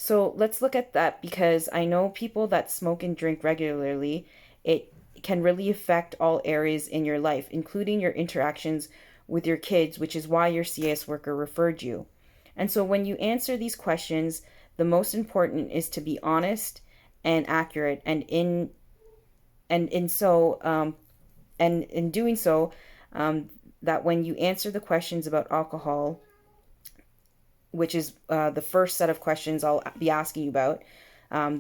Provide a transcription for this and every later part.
So let's look at that because I know people that smoke and drink regularly, it can really affect all areas in your life, including your interactions with your kids, which is why your CS worker referred you. And so when you answer these questions, the most important is to be honest and accurate. And in doing so, um, that when you answer the questions about alcohol, which is the first set of questions I'll be asking you about.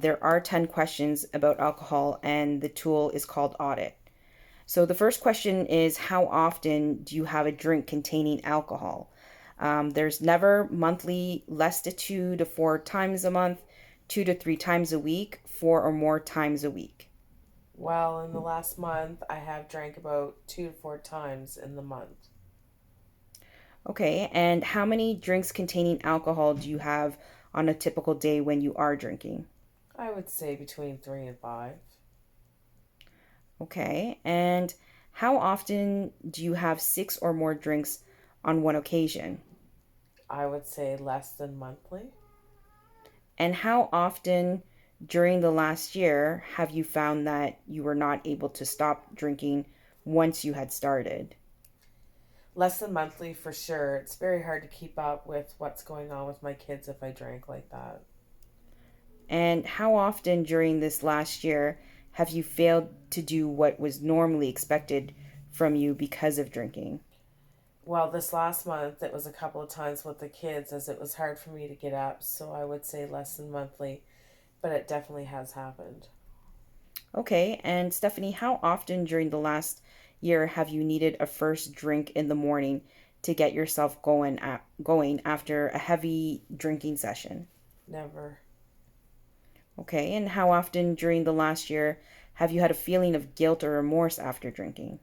There are 10 questions about alcohol, and the tool is called Audit. So, the first question is: how often do you have a drink containing alcohol? There's never monthly, less to 2 to 4 times a month, 2 to 3 times a week, 4 or more times a week. Well, in the last month, I have drank about 2 to 4 times in the month. Okay, and how many drinks containing alcohol do you have on a typical day when you are drinking? I would say between 3 and 5. Okay. And how often do you have 6 or more drinks on one occasion? I would say less than monthly. And how often during the last year have you found that you were not able to stop drinking once you had started? Less than monthly for sure. It's very hard to keep up with what's going on with my kids if I drank like that. And how often during this last year have you failed to do what was normally expected from you because of drinking? Well, this last month it was a couple of times with the kids as it was hard for me to get up, so I would say less than monthly, but it definitely has happened. Okay, and Stephanie, how often during the last year have you needed a first drink in the morning to get yourself going after a heavy drinking session? Never. Okay, and how often during the last year have you had a feeling of guilt or remorse after drinking?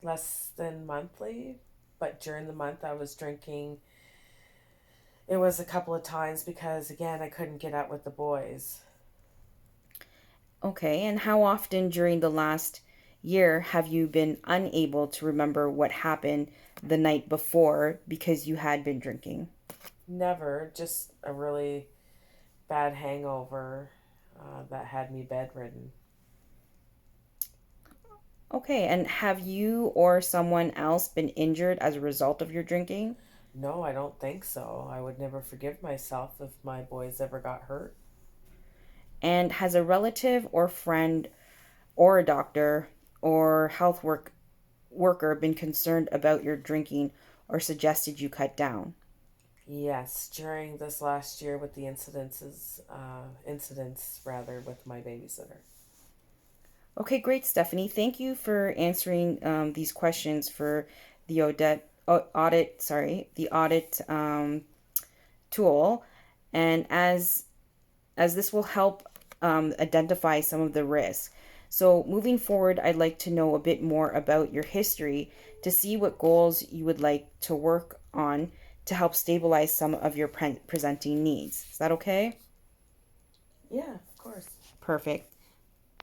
Less than monthly, but during the month I was drinking. It was a couple of times because, again, I couldn't get out with the boys. Okay, and how often during the last year have you been unable to remember what happened the night before because you had been drinking? Never, just a really bad hangover that had me bedridden. Okay, and have you or someone else been injured as a result of your drinking? No, I don't think so. I would never forgive myself if my boys ever got hurt. And has a relative or friend or a doctor or worker been concerned about your drinking or suggested you cut down? Yes, during this last year with the incidents rather with my babysitter. Okay, great, Stephanie. Thank you for answering these questions for the audit tool. And as this will help identify some of the risks. So, moving forward, I'd like to know a bit more about your history to see what goals you would like to work on to help stabilize some of your presenting needs. Is that okay? Yeah, of course. Perfect.